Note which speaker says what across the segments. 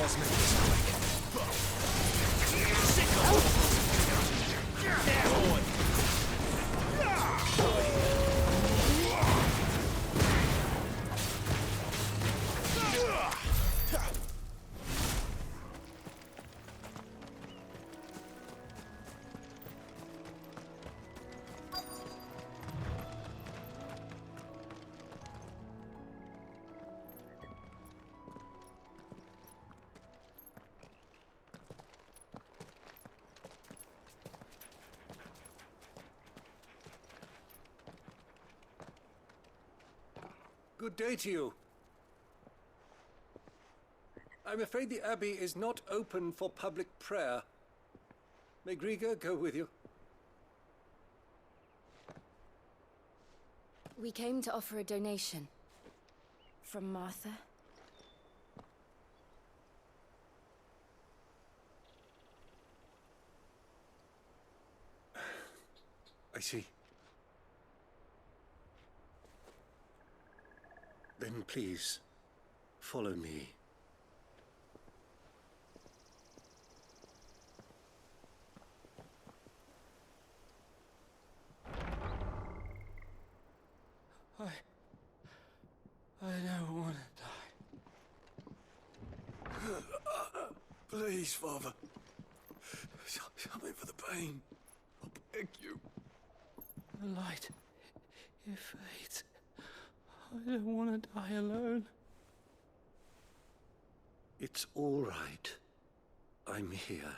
Speaker 1: was meant this quick.
Speaker 2: Good day to you. I'm afraid the Abbey is not open for public prayer. May Griga go with you?
Speaker 3: We came to offer a donation. From Martha.
Speaker 2: I see. Then please, follow me.
Speaker 4: I don't want to die. Please, Father. Something for the pain. I beg you. The light, it fades. I don't want to die alone.
Speaker 2: It's all right. I'm here.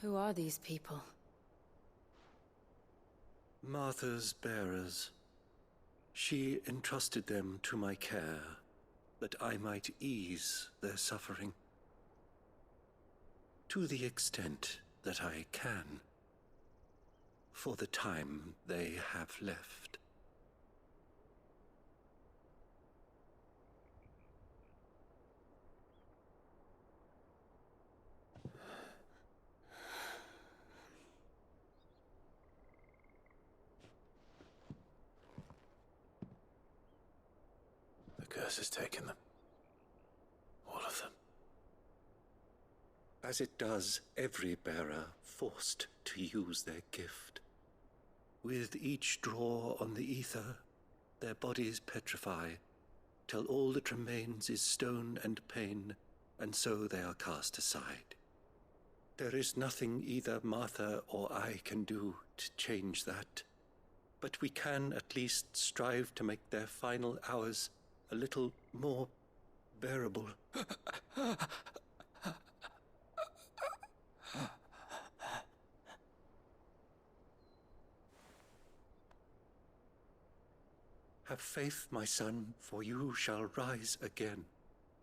Speaker 3: Who are these people?
Speaker 2: Martha's bearers. She entrusted them to my care, that I might ease their suffering. To the extent that I can, for the time they have left.
Speaker 4: The curse has taken them. All of them.
Speaker 2: As it does every bearer forced to use their gift. With each draw on the ether, their bodies petrify, till all that remains is stone and pain, and so they are cast aside. There is nothing either Martha or I can do to change that, but we can at least strive to make their final hours a little more bearable. Have faith, my son, for you shall rise again,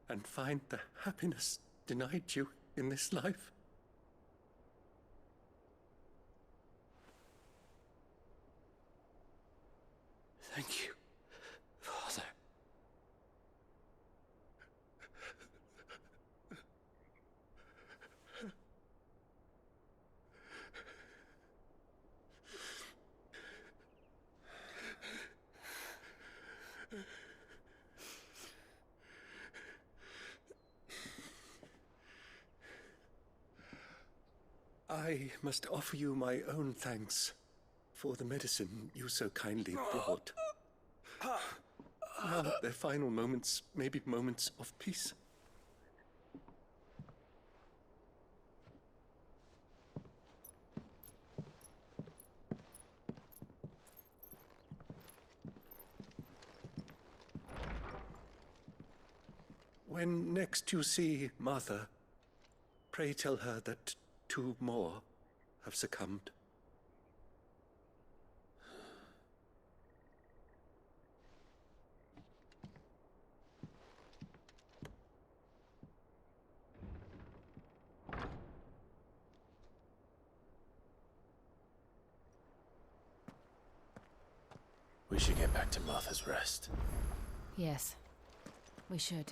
Speaker 2: and find the happiness denied you in this life.
Speaker 4: Thank you, Father.
Speaker 2: I must offer you my own thanks for the medicine you so kindly brought. Now their final moments may be moments of peace. When next you see Martha, pray tell her that 2 more have succumbed.
Speaker 4: We should get back to Martha's Rest.
Speaker 3: Yes, we should.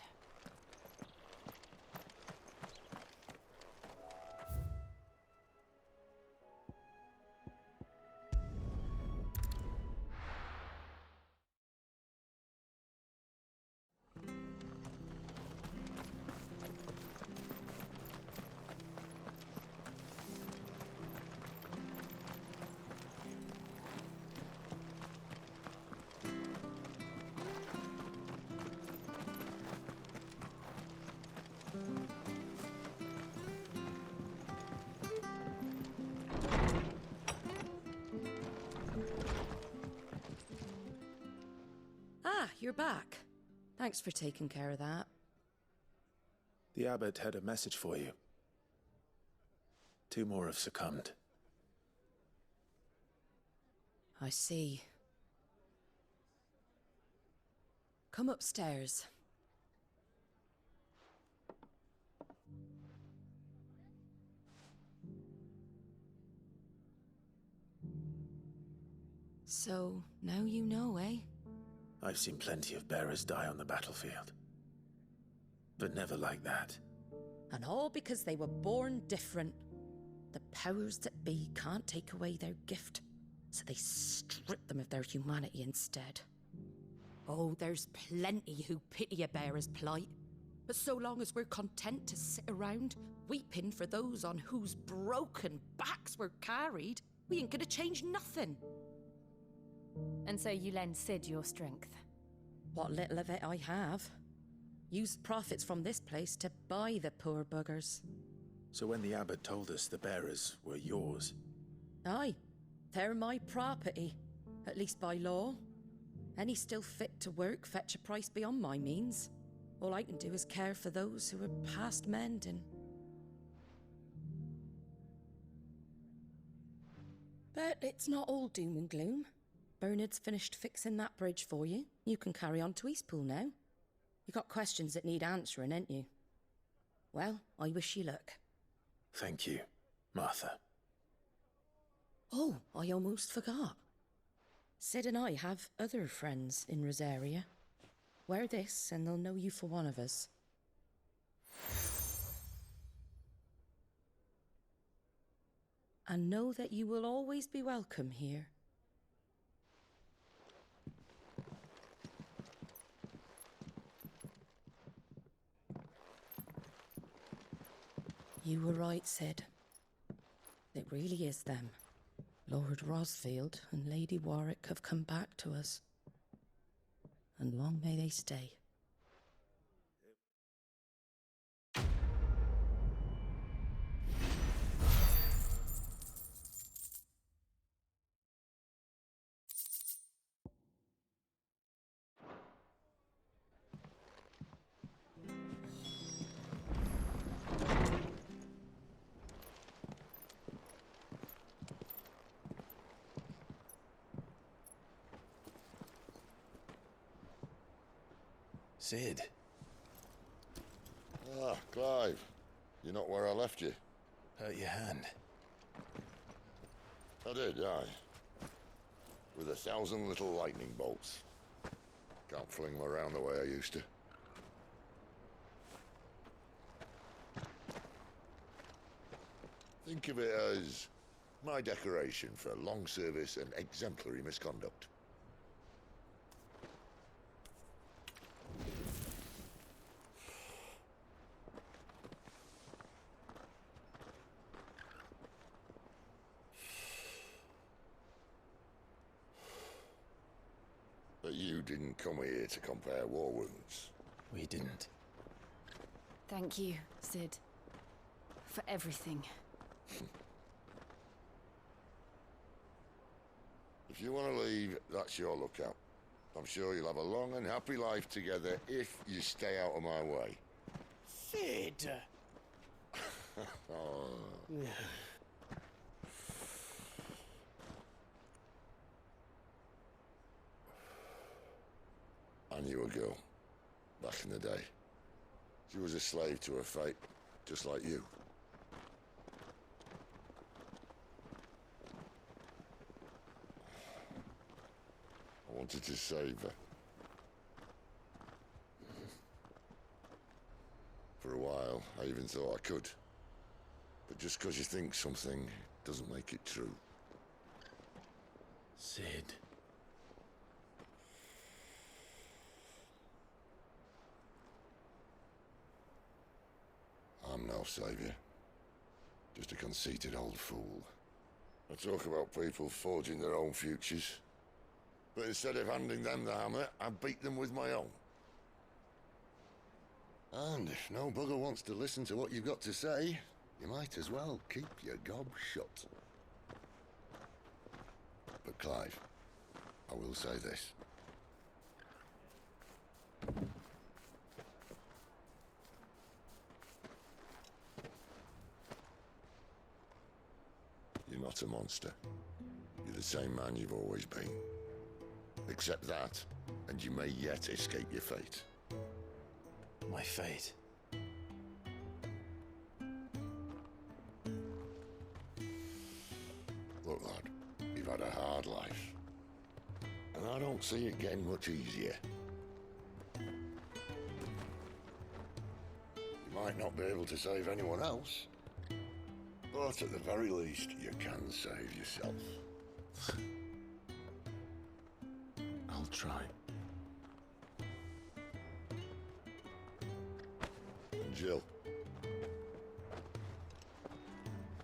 Speaker 1: you're back. Thanks for taking care of that.
Speaker 5: The abbot had a message for you. 2 more have succumbed.
Speaker 1: I see. Come upstairs. So, now you know, eh?
Speaker 5: I've seen plenty of bearers die on the battlefield. But never like that.
Speaker 1: And all because they were born different. The powers that be can't take away their gift, so they strip them of their humanity instead. Oh, there's plenty who pity a bearer's plight. But so long as we're content to sit around, weeping for those on whose broken backs we're carried, we ain't gonna change nothing.
Speaker 3: And so you lend Sid your strength?
Speaker 1: What little of it I have. Used profits from this place to buy the poor buggers.
Speaker 5: So when the abbot told us the bearers were yours...
Speaker 1: Aye, they're my property, at least by law. Any still fit to work fetch a price beyond my means. All I can do is care for those who are past mending. But it's not all doom and gloom. Bernard's finished fixing that bridge for you. You can carry on to Eastpool now. You got questions that need answering, ain't you? Well, I wish you luck.
Speaker 5: Thank you, Martha.
Speaker 1: Oh, I almost forgot. Sid and I have other friends in Rosaria. Wear this and they'll know you for one of us. And know that you will always be welcome here. You were right, Sid. It really is them. Lord Rosfield and Lady Warwick have come back to us. And long may they stay.
Speaker 5: Sid.
Speaker 6: Ah, Clive. You're not where I left you.
Speaker 5: Hurt your hand.
Speaker 6: I did, aye. With 1,000 little lightning bolts. Can't fling them around the way I used to. Think of it as my decoration for long service and exemplary misconduct. But you didn't come here to compare war wounds.
Speaker 5: We didn't.
Speaker 3: Thank you, Sid. For everything.
Speaker 6: If you want to leave, that's your lookout. I'm sure you'll have a long and happy life together if you stay out of my way.
Speaker 4: Sid!
Speaker 6: Oh. I knew a girl, back in the day. She was a slave to her fate, just like you. I wanted to save her. For a while, I even thought I could. But just because you think something doesn't make it true.
Speaker 5: Sid.
Speaker 6: I'm no savior. Just a conceited old fool. I talk about people forging their own futures. But instead of handing them the hammer, I beat them with my own. And if no bugger wants to listen to what you've got to say, you might as well keep your gob shut. But Clive, I will say this. You're not a monster. You're the same man you've always been. Accept that, and you may yet escape your fate.
Speaker 5: My fate.
Speaker 6: Look, lad, you've had a hard life. And I don't see it getting much easier. You might not be able to save anyone else, but at the very least, you can save yourself.
Speaker 5: I'll try.
Speaker 6: And Jill,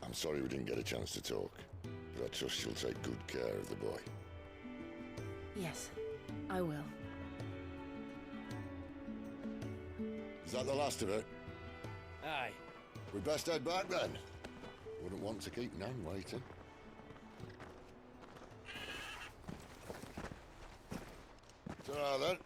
Speaker 6: I'm sorry we didn't get a chance to talk, but I trust she'll take good care of the boy.
Speaker 3: Yes, I will.
Speaker 6: Is that the last of it?
Speaker 7: Aye.
Speaker 6: We best head back then. Wouldn't want to keep Nan waiting. Ta-ra then.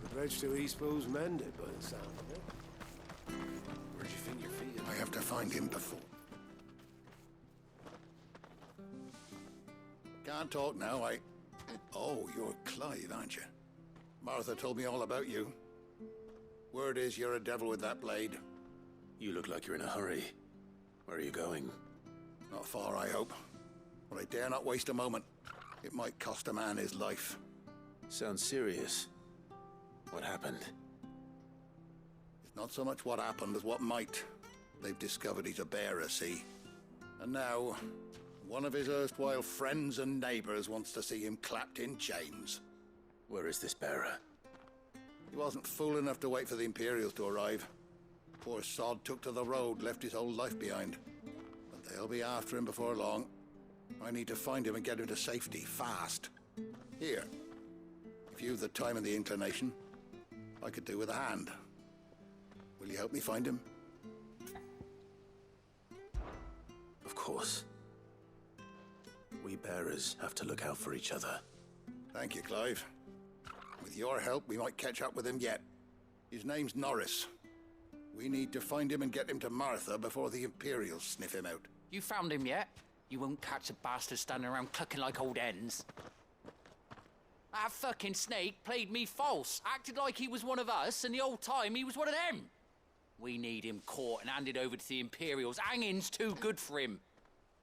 Speaker 4: The bridge to East Bow's mended by the sound of it. Where do you think your feet are?
Speaker 8: I have to find him before. Can't talk now, Oh, you're Clive, aren't you? Martha told me all about you. Word is you're a devil with that blade.
Speaker 5: You look like you're in a hurry. Where are you going?
Speaker 8: Not far, I hope. But I dare not waste a moment. It might cost a man his life.
Speaker 5: Sounds serious. What happened?
Speaker 8: It's not so much what happened as what might. They've discovered he's a bearer, see? And now, one of his erstwhile friends and neighbors wants to see him clapped in chains.
Speaker 5: Where is this bearer?
Speaker 8: He wasn't fool enough to wait for the Imperials to arrive. Poor sod took to the road, left his whole life behind. But they'll be after him before long. I need to find him and get him to safety, fast. Here. If you've the time and the inclination, I could do with a hand. Will you help me find him?
Speaker 5: Of course. We bearers have to look out for each other.
Speaker 8: Thank you, Clive. With your help, we might catch up with him yet. His name's Norris. We need to find him and get him to Martha before the Imperials sniff him out.
Speaker 7: You found him yet? You won't catch a bastard standing around clucking like old hens. That fucking snake played me false, acted like he was one of us, and the whole time he was one of them. We need him caught and handed over to the Imperials. Hanging's too good for him.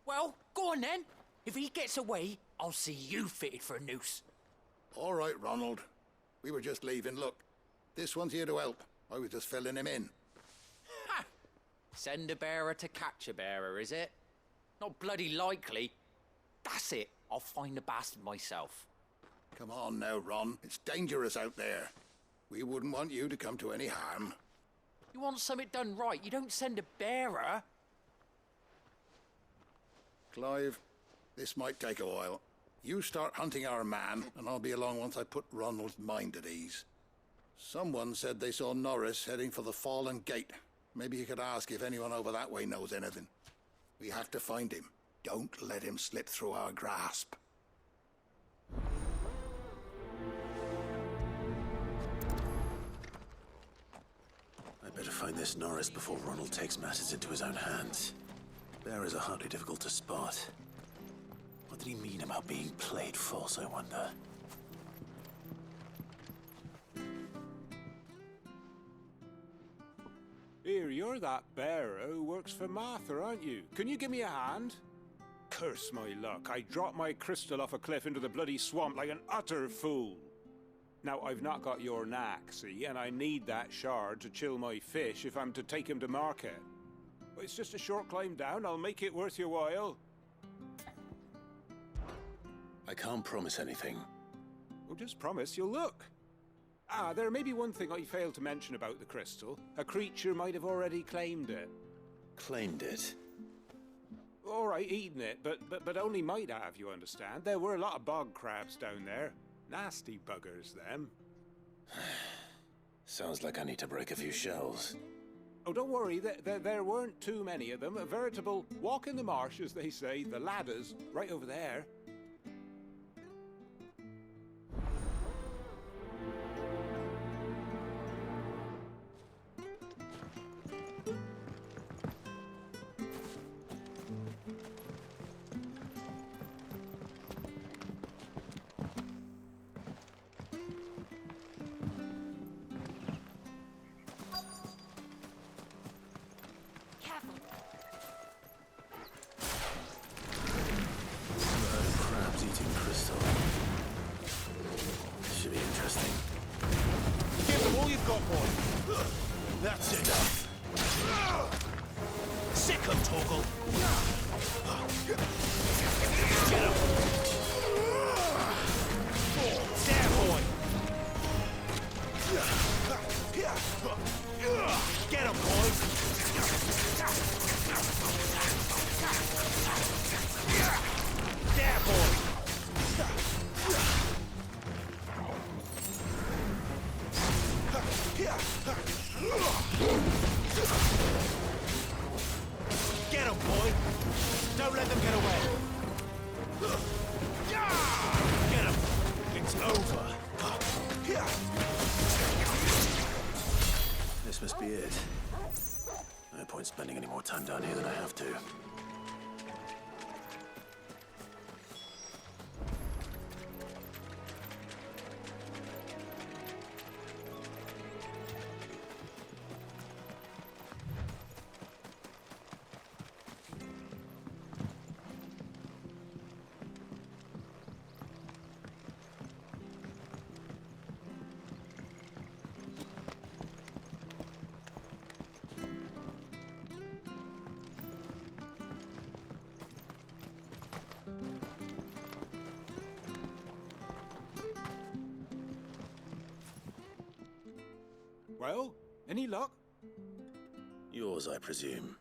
Speaker 7: Well, go on then. If he gets away, I'll see you fitted for a noose.
Speaker 8: All right, Ronald. We were just leaving. Look, this one's here to help. I was just filling him in.
Speaker 7: Ha! Send a bearer to catch a bearer, is it? Not bloody likely. That's it. I'll find the bastard myself.
Speaker 8: Come on now, Ron. It's dangerous out there. We wouldn't want you to come to any harm.
Speaker 7: You want something done right, you don't send a bearer.
Speaker 8: Clive, this might take a while. You start hunting our man, and I'll be along once I put Ronald's mind at ease. Someone said they saw Norris heading for the Fallen Gate. Maybe you could ask if anyone over that way knows anything. We have to find him. Don't let him slip through our grasp.
Speaker 5: I better find this Norris before Ronald takes matters into his own hands. Bearers are hardly difficult to spot. What did he mean about being played false, I wonder?
Speaker 9: Here, you're that bearer who works for Martha, aren't you? Can you give me a hand? Curse my luck, I dropped my crystal off a cliff into the bloody swamp like an utter fool. Now, I've not got your knack, see, and I need that shard to chill my fish if I'm to take him to market. But it's just a short climb down, I'll make it worth your while.
Speaker 5: I can't promise anything.
Speaker 9: Well, just promise you'll look. There may be one thing I failed to mention about the crystal. A creature might have already claimed it.
Speaker 5: Claimed it?
Speaker 9: All right, eaten it, but only might have, you understand. There were a lot of bog crabs down there. Nasty buggers, them.
Speaker 5: Sounds like I need to break a few shells.
Speaker 9: Oh, don't worry, there weren't too many of them. A veritable walk in the marsh, as they say. The ladders, right over there.
Speaker 5: Crabs eating crystal. Should be interesting.
Speaker 4: Give them all you've got, boy.
Speaker 5: That's enough.
Speaker 4: Sick 'em, Torgal.
Speaker 5: Get him!
Speaker 4: There, boy. Get 'em, boy. There, boy. Get him, boy! Don't let them get away! Get him! It's over!
Speaker 5: This must be it. No point spending any more time down here than I have to.
Speaker 9: Well, any luck?
Speaker 5: Yours, I presume.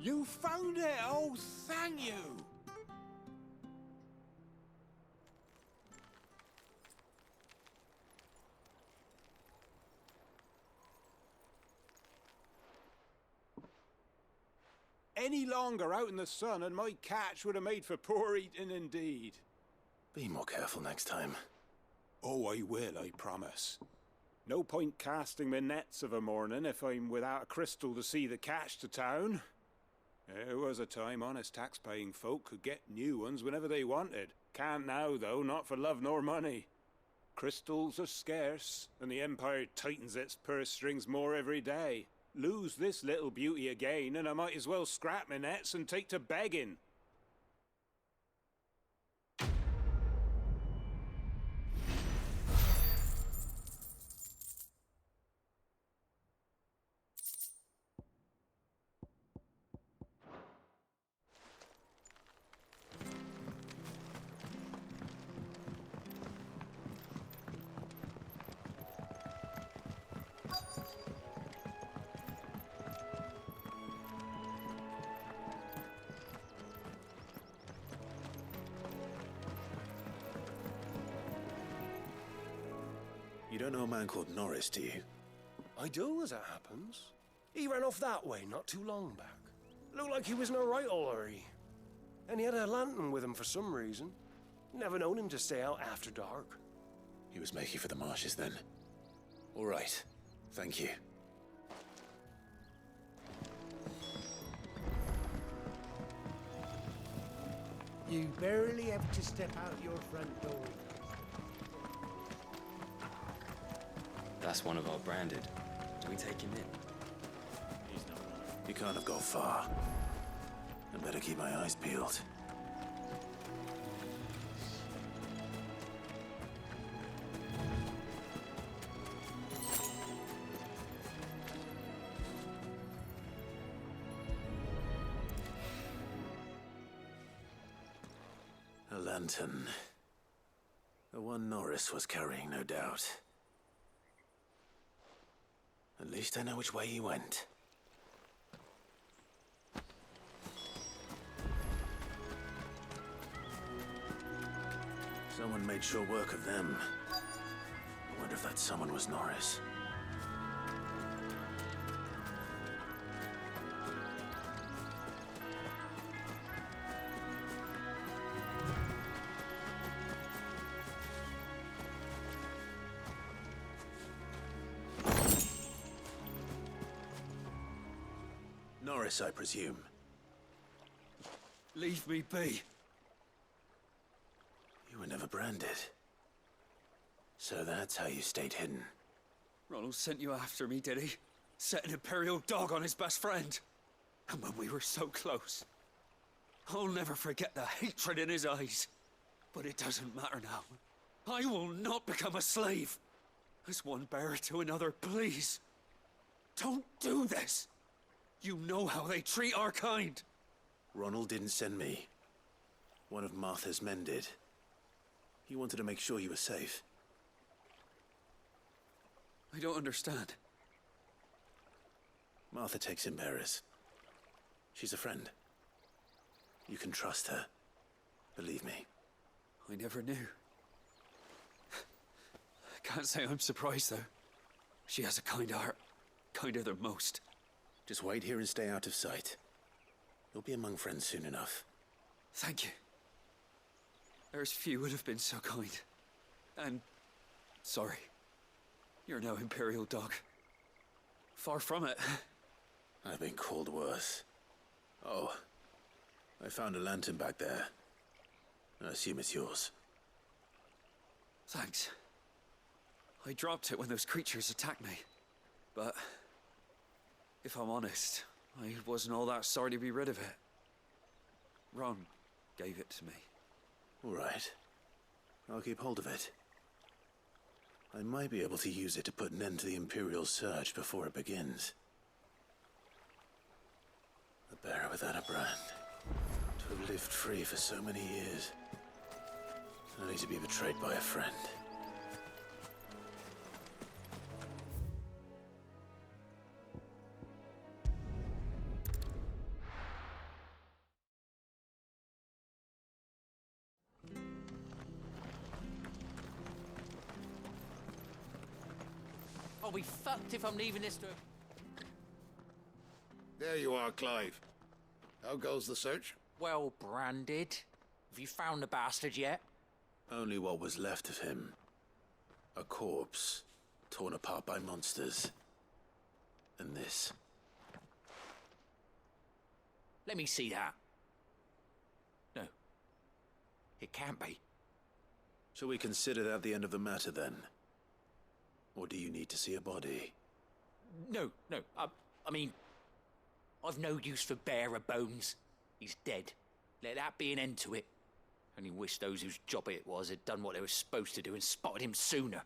Speaker 9: You found it! Oh, thank you! Any longer out in the sun and my catch would have made for poor eating indeed.
Speaker 5: Be more careful next time.
Speaker 9: Oh, I will, I promise. No point casting my nets of a morning if I'm without a crystal to see the catch to town. There was a time honest tax-paying folk could get new ones whenever they wanted. Can't now, though, not for love nor money. Crystals are scarce, and the Empire tightens its purse strings more every day. Lose this little beauty again, and I might as well scrap my nets and take to begging.
Speaker 5: You don't know a man called Norris, do you?
Speaker 10: I do, as it happens. He ran off that way not too long back. Looked like he was in a right old hurry. And he had a lantern with him for some reason. Never known him to stay out after dark.
Speaker 5: He was making for the marshes then. All right. Thank you.
Speaker 11: You barely have to step out your front door.
Speaker 12: That's one of our branded. Do we take him in?
Speaker 5: He can't have gone far. I better keep my eyes peeled. lantern. The one Norris was carrying, no doubt. At least I know which way he went. Someone made sure work of them. I wonder if that someone was Norris. Norris, I presume.
Speaker 9: Leave me be.
Speaker 5: You were never branded. So that's how you stayed hidden.
Speaker 13: Ronald sent you after me, did he? Set an Imperial dog on his best friend. And when we were so close. I'll never forget the hatred in his eyes. But it doesn't matter now. I will not become a slave. As one bearer to another, please. Don't do this. You know how they treat our kind.
Speaker 5: Ronald didn't send me. One of Martha's men did. He wanted to make sure you were safe.
Speaker 13: I don't understand.
Speaker 5: Martha takes in bearers. She's a friend. You can trust her. Believe me.
Speaker 13: I never knew. I can't say I'm surprised, though. She has a kind heart. Kinder than most.
Speaker 5: Just wait here and stay out of sight. You'll be among friends soon enough.
Speaker 13: Thank you. There's few would have been so kind. And sorry. You're no Imperial dog. Far from it.
Speaker 5: I've been called worse. Oh, I found a lantern back there. I assume it's yours.
Speaker 13: Thanks. I dropped it when those creatures attacked me. But if I'm honest, I wasn't all that sorry to be rid of it. Ron gave it to me.
Speaker 5: All right. I'll keep hold of it. I might be able to use it to put an end to the Imperial surge before it begins. A bearer without a brand. To have lived free for so many years. Only to be betrayed by a friend.
Speaker 7: I'll be fucked if I'm leaving this to...
Speaker 8: There you are, Clive. How goes the search?
Speaker 7: Well branded. Have you found the bastard yet?
Speaker 5: Only what was left of him. A corpse, torn apart by monsters. And this.
Speaker 7: Let me see that. No. It can't be.
Speaker 5: Shall we consider that the end of the matter, then? Or do you need to see a body?
Speaker 7: No. I mean, I've no use for bearer bones. He's dead. Let that be an end to it. Only wish those whose job it was had done what they were supposed to do and spotted him sooner.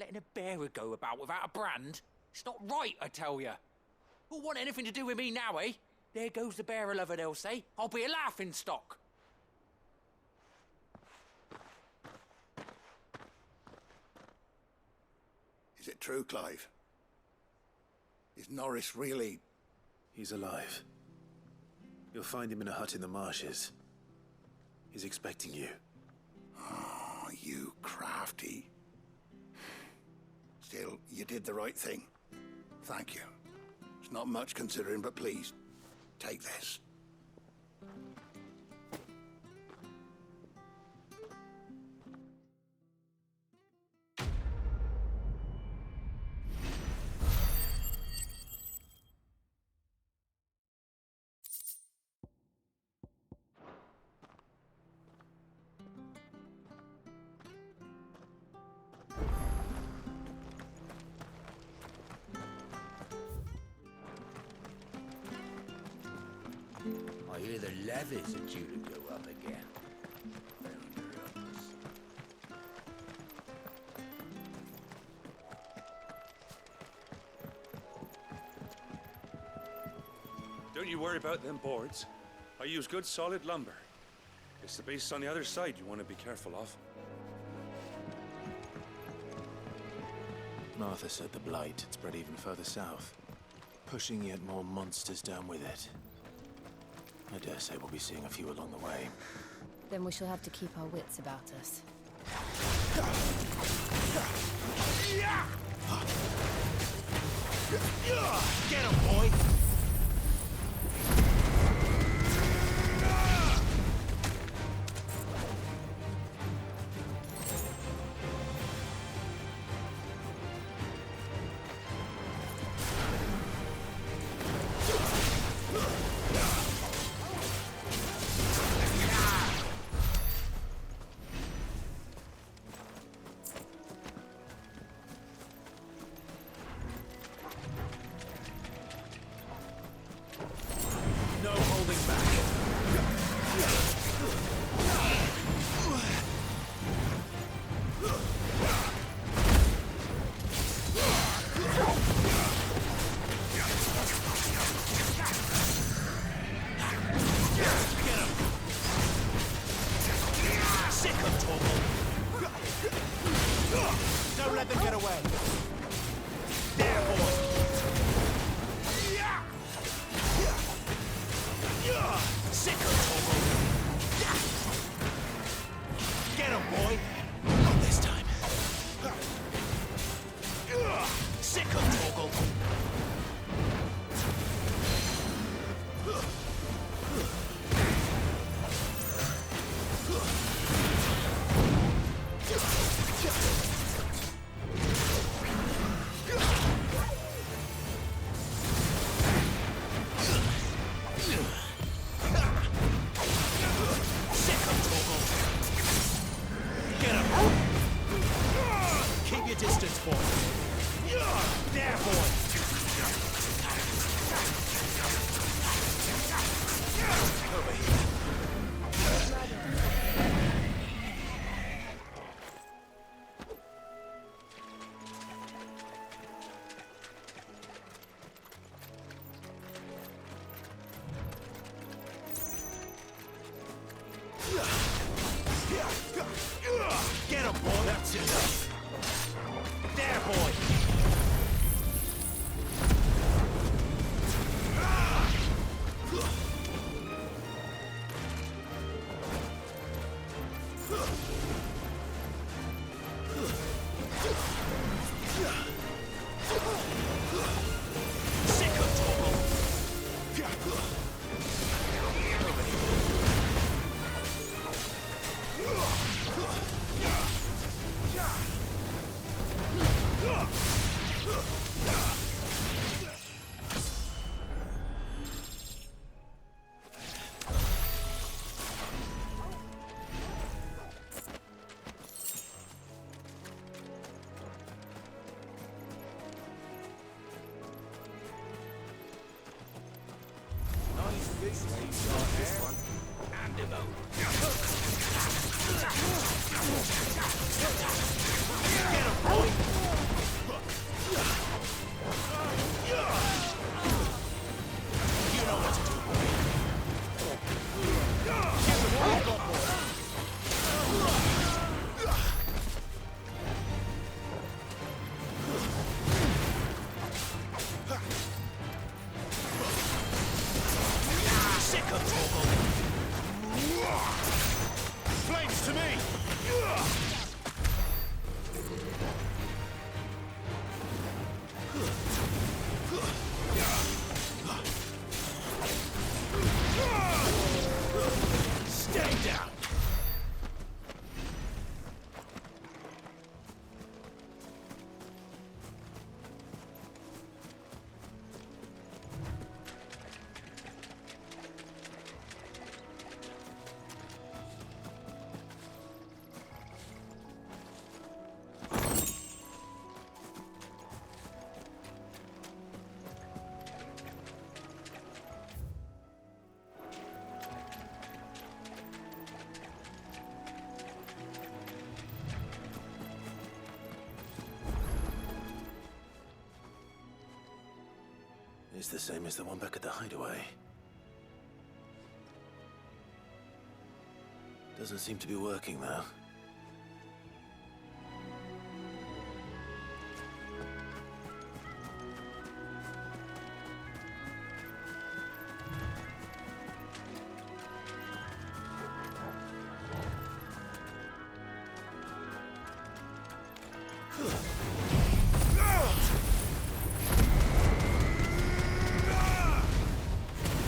Speaker 7: Letting a bearer go about without a brand? It's not right, I tell you. Who'll want anything to do with me now, eh? There goes the bearer lover, they'll say. I'll be a laughing stock.
Speaker 8: Is it true, Clive? Is Norris really...
Speaker 5: He's alive. You'll find him in a hut in the marshes. He's expecting you.
Speaker 8: Oh, you crafty. Still, you did the right thing. Thank you. It's not much considering, but please, take this.
Speaker 14: I hear the levies are due to go up again.
Speaker 9: Don't you worry about them boards. I use good solid lumber.
Speaker 15: It's the beasts on the other side you want to be careful of.
Speaker 5: Martha said the blight had spread even further south, pushing yet more monsters down with it. I dare say we'll be seeing a few along the way.
Speaker 3: Then we shall have to keep our wits about us.
Speaker 4: Get him, boy! Don't let them get away. There, boy. Sick of Get him, boy. Not this time. Sick of Torgal. Keep your distance, boy. There, boy. Over here. Get him, boy. That's enough. There, boy. Sick of Torgal. Flames to me! Stay down! Is the same as the one back at the hideaway.
Speaker 5: Doesn't seem to be working, though.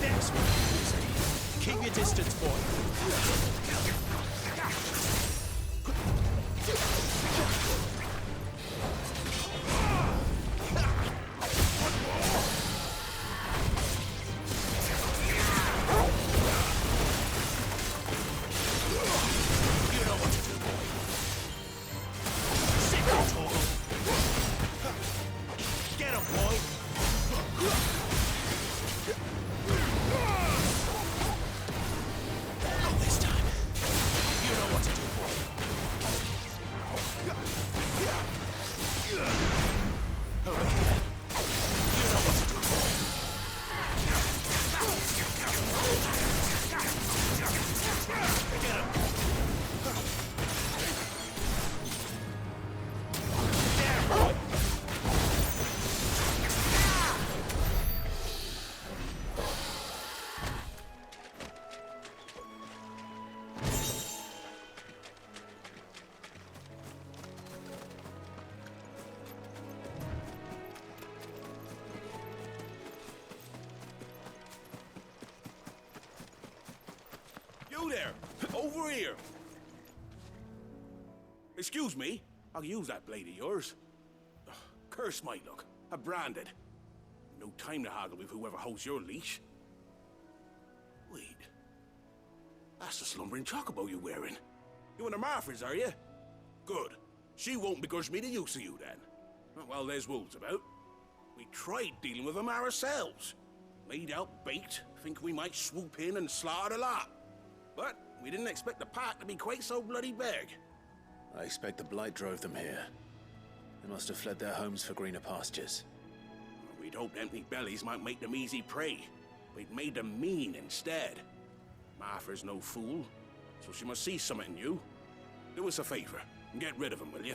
Speaker 16: Next one. Keep your distance, boy.
Speaker 17: You there! Over here! Excuse me, I'll use that blade of yours. Ugh, curse my luck. I'm branded. No time to haggle with whoever holds your leash. Wait. That's the slumbering chocobo you're wearing. You and the Marfors, are you? Good. She won't begrudge me the use of you, then. Well, there's wolves about. We tried dealing with them ourselves. Laid out bait, think we might swoop in and slaughter the lot. But we didn't expect the pack to be quite so bloody big.
Speaker 5: I expect the Blight drove them here. They must have fled their homes for greener pastures.
Speaker 17: We'd hoped empty bellies might make them easy prey. We'd made them mean instead. Martha's no fool, so she must see something in you. Do us a favor and get rid of them, will you?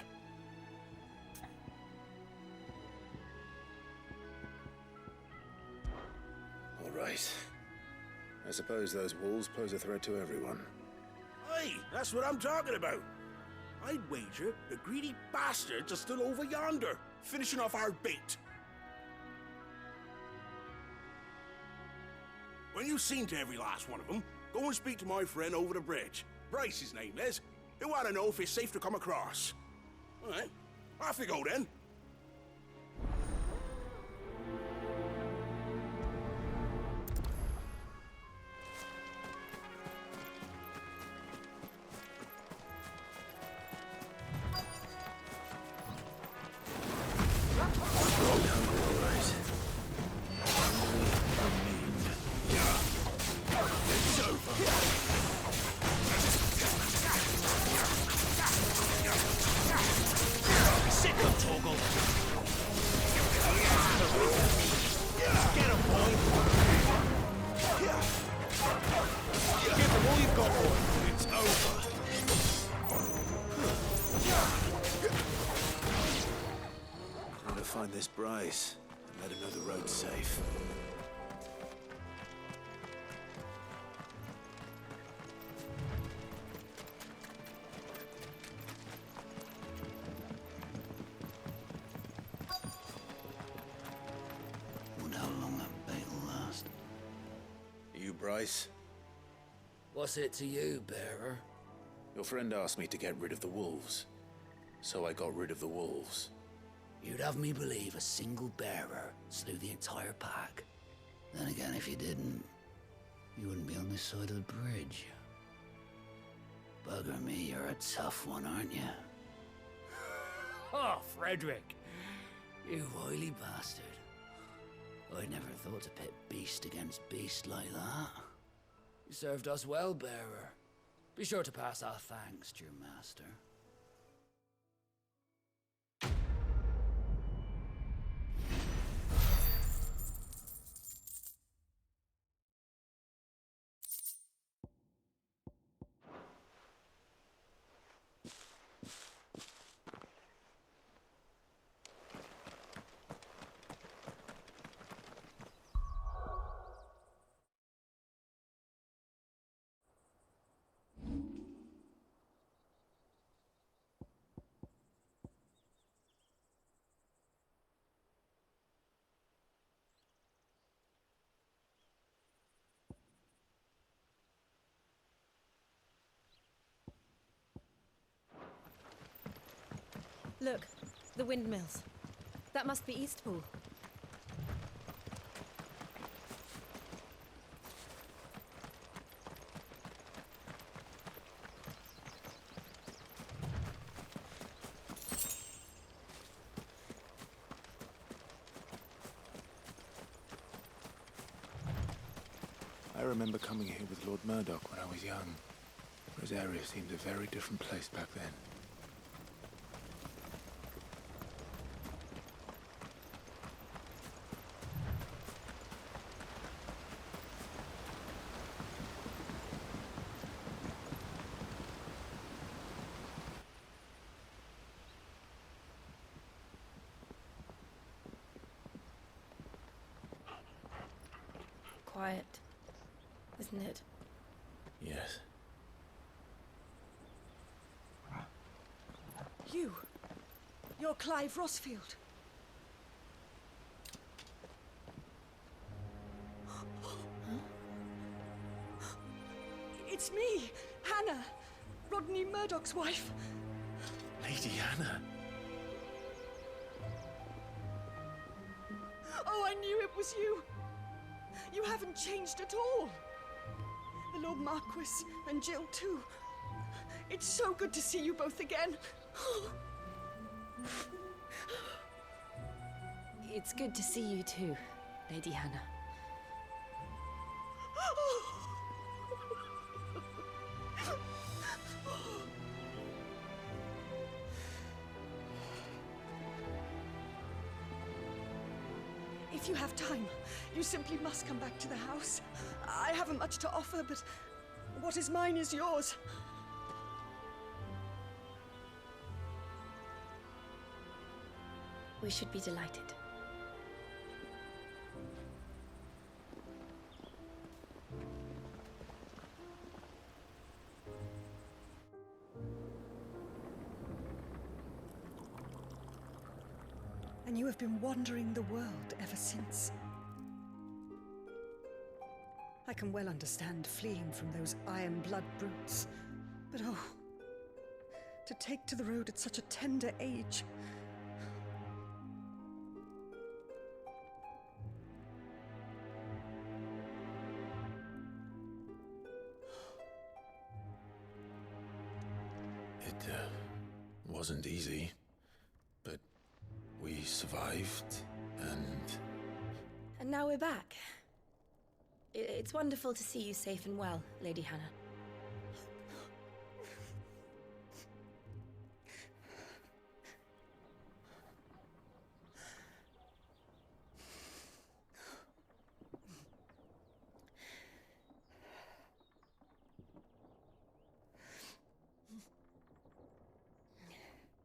Speaker 5: All right. I suppose those wolves pose a threat to everyone.
Speaker 17: Hey, that's what I'm talking about. I'd wager the greedy bastards are still over yonder, finishing off our bait. When you've seen to every last one of them, go and speak to my friend over the bridge. Bryce, his name is. He'll want to know if it's safe to come across. All right, off you go then.
Speaker 5: Find this Bryce and let him know the road's safe.
Speaker 14: Wonder how long that bait will last.
Speaker 5: You, Bryce?
Speaker 14: What's it to you, bearer?
Speaker 5: Your friend asked me to get rid of the wolves, so I got rid of the wolves.
Speaker 14: You'd have me believe a single bearer slew the entire pack. Then again, if you didn't, you wouldn't be on this side of the bridge. Bugger me, you're a tough one, aren't you? Oh, Frederick! You wily bastard. I never thought to pit beast against beast like that. You served us well, bearer. Be sure to pass our thanks to your master.
Speaker 18: Look, the windmills. That must be Eastpool.
Speaker 4: I remember coming here with Lord Murdoch when I was young. Rosaria seemed a very different place back then.
Speaker 18: Quiet, isn't it?
Speaker 4: Yes.
Speaker 19: You're Clive Rossfield. It's me, Hannah, Rodney Murdoch's wife.
Speaker 4: Lady Hannah.
Speaker 19: Oh, I knew it was you. You haven't changed at all. The Lord Marquis and Jill too. It's so good to see you both again.
Speaker 3: It's good to see you too, Lady Hannah.
Speaker 19: If you have time, you simply must come back to the house. I haven't much to offer, but what is mine is yours.
Speaker 3: We should be delighted.
Speaker 19: And you have been wandering the world ever since. I can well understand fleeing from those iron blood brutes, but oh, to take to the road at such a tender age.
Speaker 5: It wasn't easy, but we survived, and...
Speaker 3: And now we're back. It's wonderful to see you safe and well, Lady Hannah.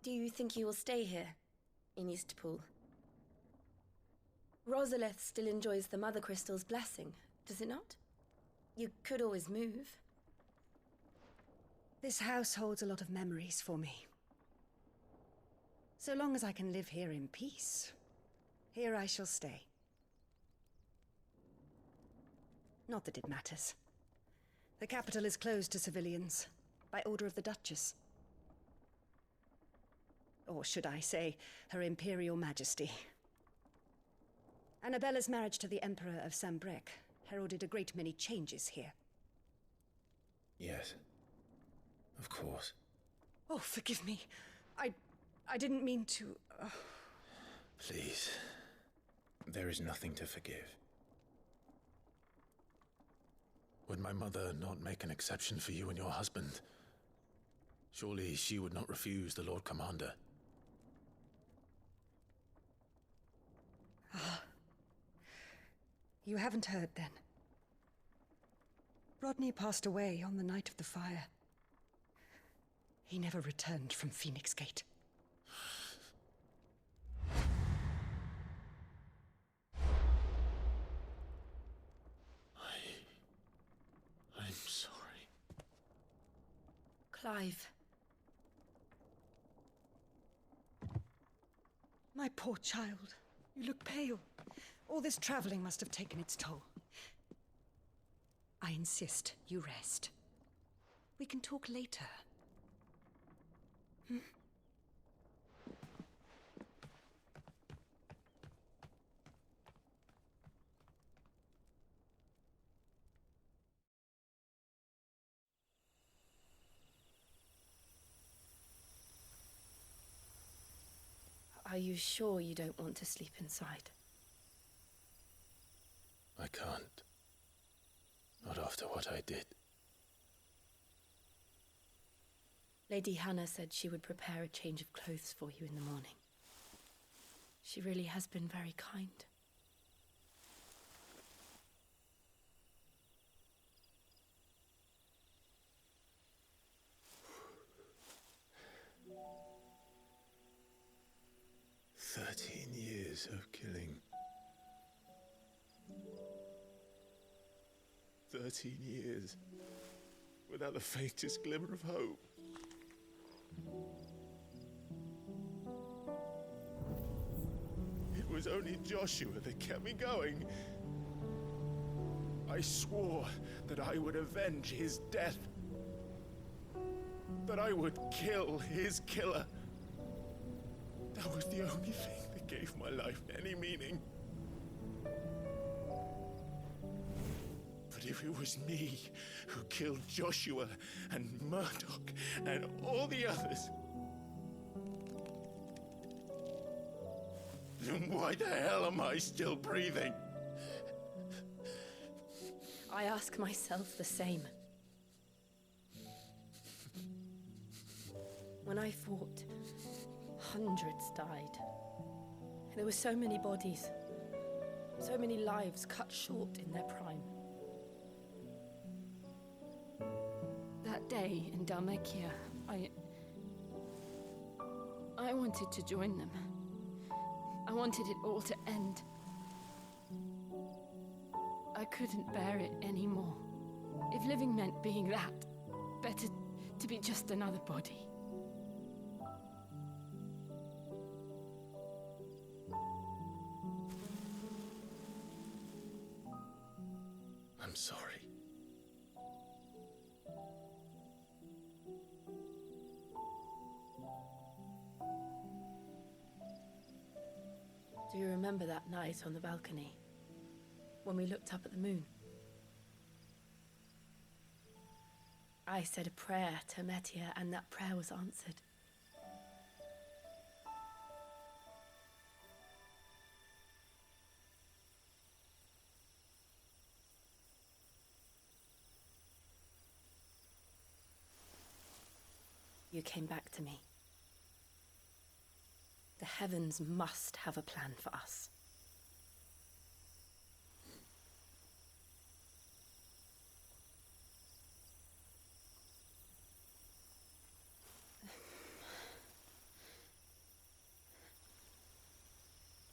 Speaker 3: Do you think you will stay here, in Eastpool? Rosalith still enjoys the Mother Crystal's blessing, does it not? You could always move.
Speaker 19: This house holds a lot of memories for me. So long as I can live here in peace, here I shall stay. Not that it matters. The capital is closed to civilians, by order of the Duchess. Or should I say, Her Imperial Majesty. Annabella's marriage to the Emperor of Sambrec heralded a great many changes here.
Speaker 4: Yes. Of course.
Speaker 19: Oh, forgive me. I didn't mean to...
Speaker 4: Please. There is nothing to forgive. Would my mother not make an exception for you and your husband? Surely she would not refuse the Lord Commander.
Speaker 19: Ah. You haven't heard, then. Rodney passed away on the night of the fire. He never returned from Phoenix Gate.
Speaker 5: I'm sorry.
Speaker 3: Clive.
Speaker 19: My poor child. You look pale. All this traveling must have taken its toll. I insist you rest. We can talk later. Hmm?
Speaker 3: Are you sure you don't want to sleep inside?
Speaker 5: I can't. Not after what I did.
Speaker 3: Lady Hannah said she would prepare a change of clothes for you in the morning. She really has been very kind.
Speaker 5: Years of killing. 13 years without the faintest glimmer of hope. It was only Joshua that kept me going. I swore that I would avenge his death. That I would kill his killer. That was the only thing that gave my life any meaning. But if it was me who killed Joshua and Murdoch and all the others, then why the hell am I still breathing?
Speaker 3: I ask myself the same. When I fought, hundreds died. There were so many bodies, so many lives cut short in their prime. That day in Dalmekia, I wanted to join them. I wanted it all to end. I couldn't bear it anymore. If living meant being that, better to be just another body.
Speaker 5: I'm sorry.
Speaker 3: Do you remember that night on the balcony, when we looked up at the moon? I said a prayer to Metia, and that prayer was answered. You came back to me. The heavens must have a plan for us.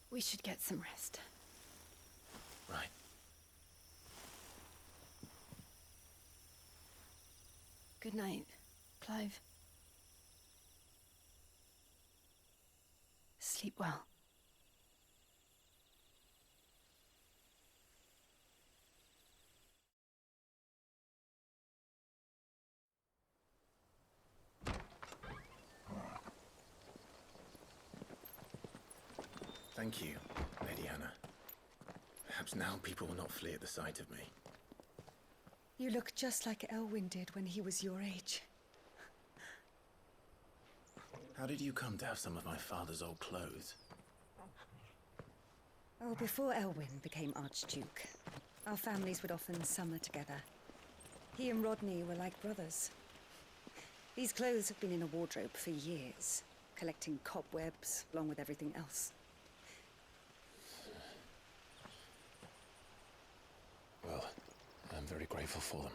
Speaker 3: We should get some rest.
Speaker 5: Right.
Speaker 3: Good night, Clive. Sleep well.
Speaker 5: Thank you, Lady Hannah. Perhaps now people will not flee at the sight of me.
Speaker 19: You look just like Elwyn did when he was your age.
Speaker 5: How did you come to have some of my father's old clothes?
Speaker 19: Oh, before Elwyn became Archduke, our families would often summer together. He and Rodney were like brothers. These clothes have been in a wardrobe for years, collecting cobwebs along with everything else.
Speaker 5: Well, I'm very grateful for them.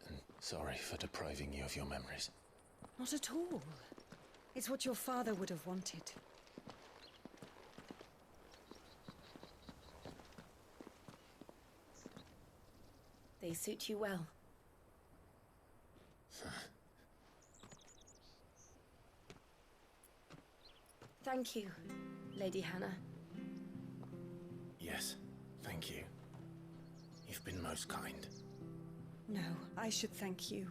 Speaker 5: And sorry for depriving you of your memories.
Speaker 19: Not at all. It's what your father would have wanted.
Speaker 3: They suit you well. Thank you, Lady Hannah.
Speaker 5: Yes, thank you. You've been most kind.
Speaker 19: No, I should thank you.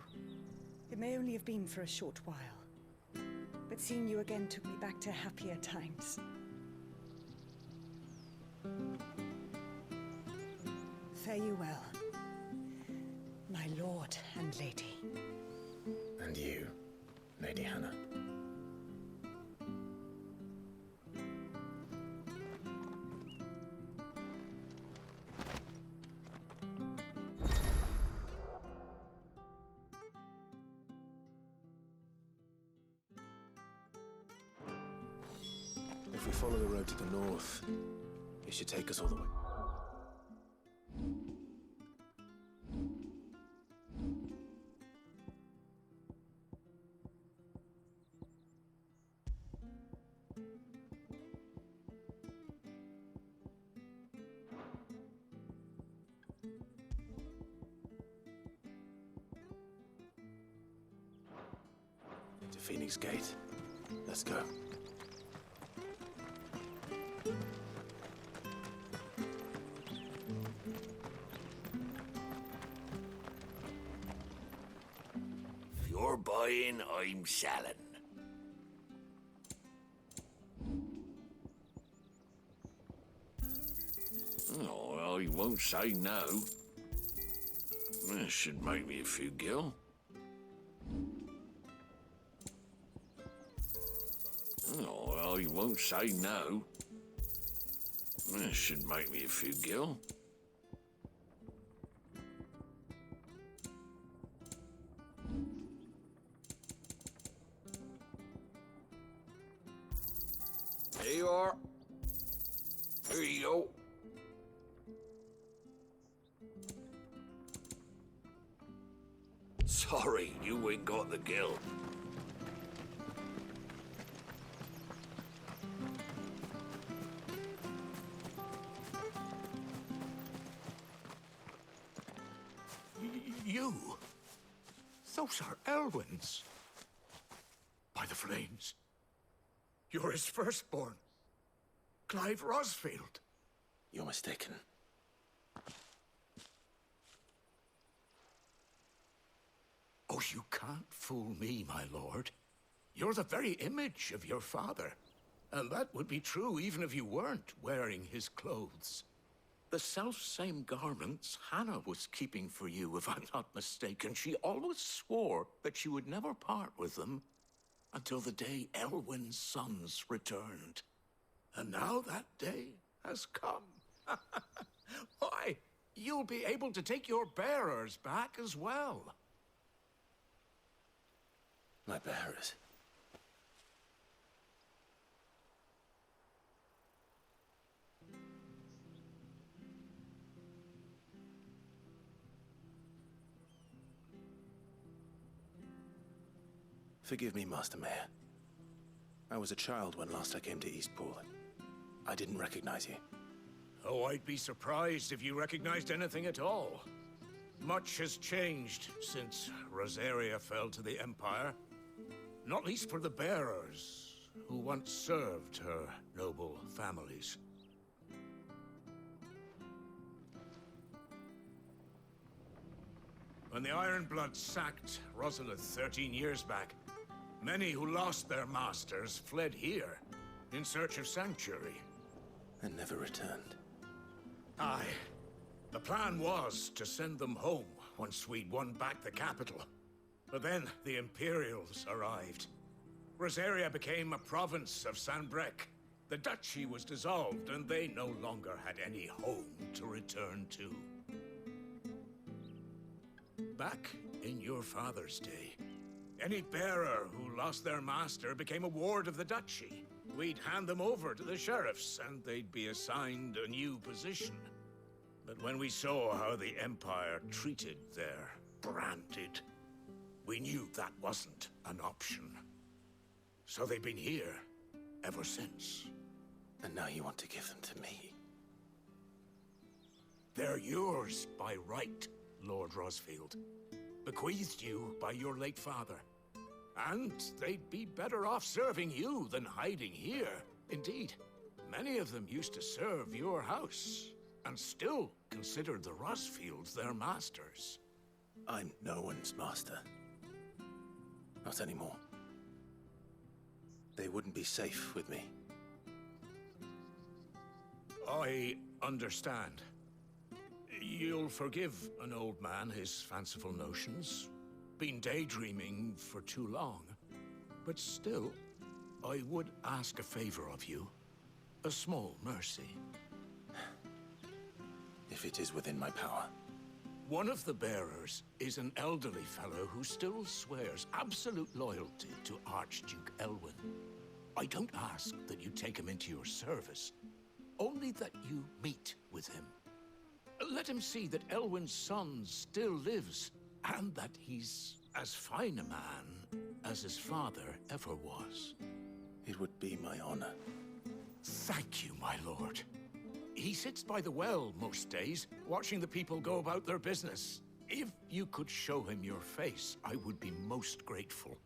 Speaker 19: It may only have been for a short while, but seeing you again took me back to happier times. Fare you well, my lord and lady.
Speaker 5: And you, Lady Hannah. follow the road to the north. It should take us all the way. To Phoenix Gate. Let's go.
Speaker 17: If you're buying, I'm selling. Oh, I won't say no. This should make me a few gil. Oh, I won't say no. This should make me a few gil. There you are. There you go. Sorry, you ain't got the gil.
Speaker 20: You? Those are Elwyn's. By the flames. You're his firstborn. Clive Rosfield.
Speaker 5: You're mistaken.
Speaker 20: Oh, you can't fool me, my lord. You're the very image of your father. And that would be true even if you weren't wearing his clothes. The self-same garments Hannah was keeping for you, if I'm not mistaken. She always swore that she would never part with them until the day Elwyn's sons returned. And now that day has come. Why, you'll be able to take your bearers back as well.
Speaker 5: My bearers? Forgive me, Master Mayor. I was a child when last I came to Eastpool. I didn't recognize you.
Speaker 20: Oh, I'd be surprised if you recognized anything at all. Much has changed since Rosaria fell to the Empire. Not least for the bearers, who once served her noble families. When the Ironbloods sacked Rosalith 13 years back, many who lost their masters fled here in search of sanctuary.
Speaker 5: And never returned.
Speaker 20: Aye. The plan was to send them home once we'd won back the capital. But then the Imperials arrived. Rosaria became a province of Sanbreque. The duchy was dissolved, and they no longer had any home to return to. Back in your father's day, any bearer who lost their master became a ward of the duchy. We'd hand them over to the sheriffs, and they'd be assigned a new position. But when we saw how the Empire treated their branded, we knew that wasn't an option. So they've been here ever since.
Speaker 5: And now you want to give them to me?
Speaker 20: They're yours by right, Lord Rosfield. Bequeathed you by your late father. And they'd be better off serving you than hiding here. Indeed, many of them used to serve your house, and still considered the Rosfields their masters.
Speaker 5: I'm no one's master. Not anymore. They wouldn't be safe with me.
Speaker 20: I understand. You'll forgive an old man his fanciful notions. Been daydreaming for too long. But still, I would ask a favor of you. A small mercy.
Speaker 5: If it is within my power.
Speaker 20: One of the bearers is an elderly fellow who still swears absolute loyalty to Archduke Elwyn. I don't ask that you take him into your service, only that you meet with him. Let him see that Elwyn's son still lives, and that he's as fine a man as his father ever was.
Speaker 5: It would be my honor.
Speaker 20: Thank you, my lord. He sits by the well most days, watching the people go about their business. If you could show him your face, I would be most grateful.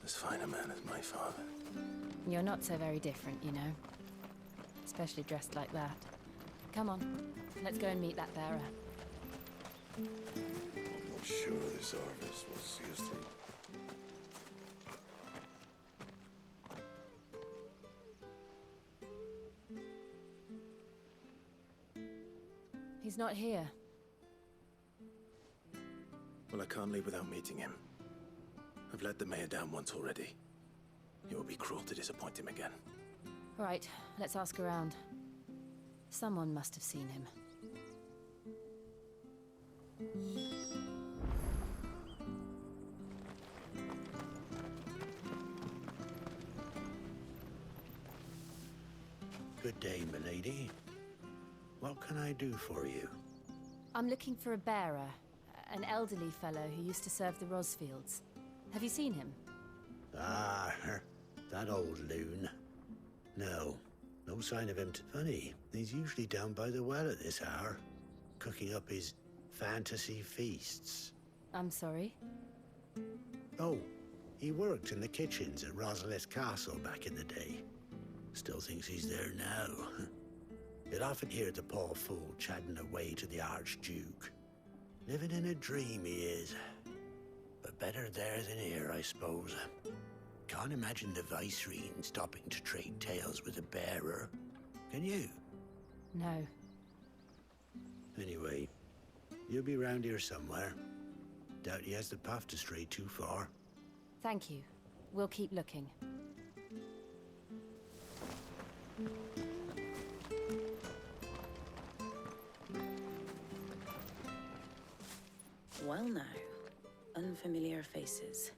Speaker 5: As fine a man as my father.
Speaker 3: You're not so very different, you know. Especially dressed like that. Come on, let's go and meet that bearer.
Speaker 6: I'm not sure this harvest will see us through.
Speaker 3: He's not here.
Speaker 5: Well, I can't leave without meeting him. I've let the mayor down once already. It would be cruel to disappoint him again.
Speaker 3: Right, let's ask around. Someone must have seen him.
Speaker 11: Good day, milady. What can I do for you?
Speaker 3: I'm looking for a bearer, an elderly fellow who used to serve the Rosfields. Have you seen him?
Speaker 11: Ah, that old loon. No, no sign of him. Funny, he's usually down by the well at this hour, cooking up his fantasy feasts.
Speaker 3: I'm sorry?
Speaker 11: Oh, he worked in the kitchens at Rosalith Castle back in the day. Still thinks he's there now. You'd often hear the poor fool chatting away to the Archduke. Living in a dream he is. But better there than here, I suppose. Can't imagine the Viceroy stopping to trade tales with a bearer. Can you?
Speaker 3: No.
Speaker 11: Anyway, you'll be round here somewhere. Doubt he has the path to stray too far.
Speaker 3: Thank you. We'll keep looking.
Speaker 1: Well now, unfamiliar faces.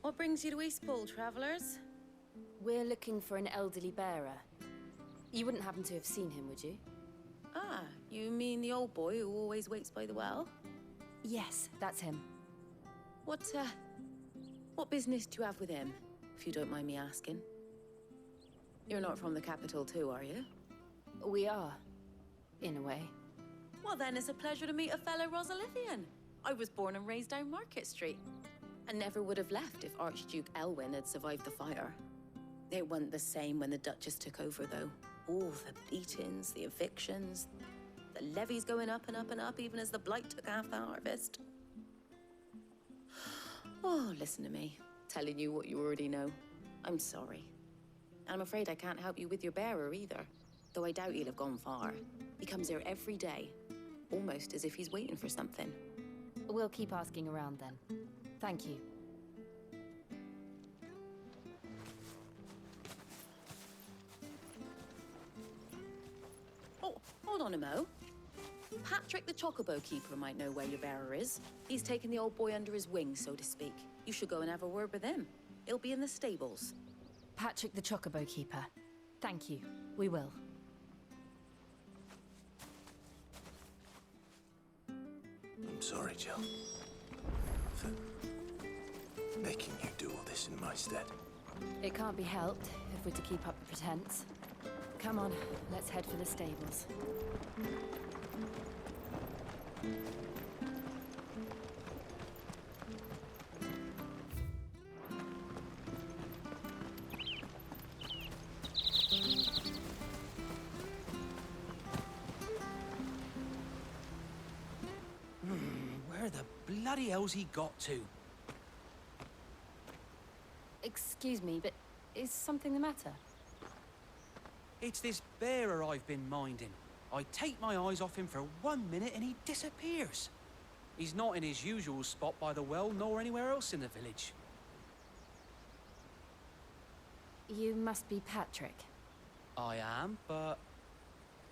Speaker 1: What brings you to Eastpool, travellers?
Speaker 3: We're looking for an elderly bearer. You wouldn't happen to have seen him, would you?
Speaker 1: Ah, you mean the old boy who always waits by the well?
Speaker 3: Yes, that's him.
Speaker 1: What business do you have with him, if you don't mind me asking? You're not from the capital too, are you?
Speaker 3: We are, in a way.
Speaker 1: Well then, it's a pleasure to meet a fellow Rosalithian. I was born and raised down Market Street. And never would have left if Archduke Elwyn had survived the fire. It wasn't the same when the Duchess took over, though. All the beatings, the evictions, the levies going up and up and up, even as the blight took half the harvest. Oh, listen to me, telling you what you already know. I'm sorry. I'm afraid I can't help you with your bearer either, though I doubt he'll have gone far. He comes here every day, almost as if he's waiting for something.
Speaker 3: We'll keep asking around then. Thank you.
Speaker 1: Oh, hold on a mo. Patrick the Chocobo Keeper might know where your bearer is. He's taken the old boy under his wing, so to speak. You should go and have a word with him. He'll be in the stables.
Speaker 3: Patrick the Chocobo Keeper. Thank you. We will.
Speaker 5: I'm sorry, Jill. For making you do all this in my stead.
Speaker 3: It can't be helped if we're to keep up the pretense. Come on, let's head for the stables.
Speaker 16: Where the bloody hell's he got to?
Speaker 3: Excuse me, but is something the matter?
Speaker 16: It's this bearer I've been minding. I take my eyes off him for 1 minute and he disappears. He's not in his usual spot by the well, nor anywhere else in the village.
Speaker 3: You must be Patrick.
Speaker 16: I am, but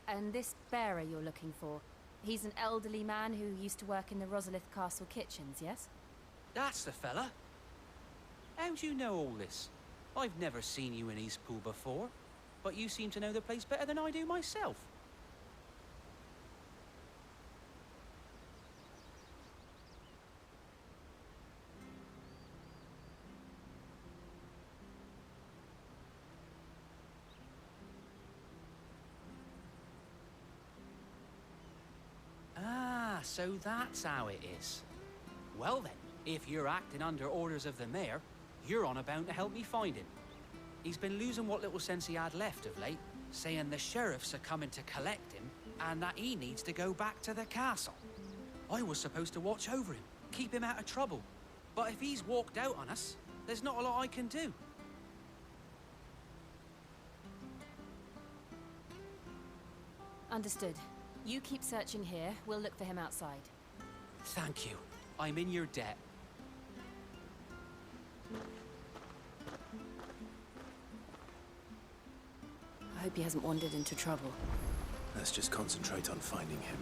Speaker 18: And this bearer you're looking for, he's an elderly man who used to work in the Rosalith Castle kitchens, yes?
Speaker 16: That's the fella. How do you know all this? I've never seen you in Eastpool before, but you seem to know the place better than I do myself. Ah, so that's how it is. Well then, if you're acting under orders of the mayor, you're on about to help me find him. He's been losing what little sense he had left of late, saying the sheriffs are coming to collect him and that he needs to go back to the castle. I was supposed to watch over him, keep him out of trouble. But if he's walked out on us, there's not a lot I can do.
Speaker 18: Understood. You keep searching here, we'll look for him outside.
Speaker 16: Thank you. I'm in your debt.
Speaker 18: I hope he hasn't wandered into trouble.
Speaker 5: Let's just concentrate on finding him.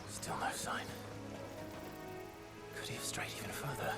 Speaker 5: Still no sign. Could he have strayed even further?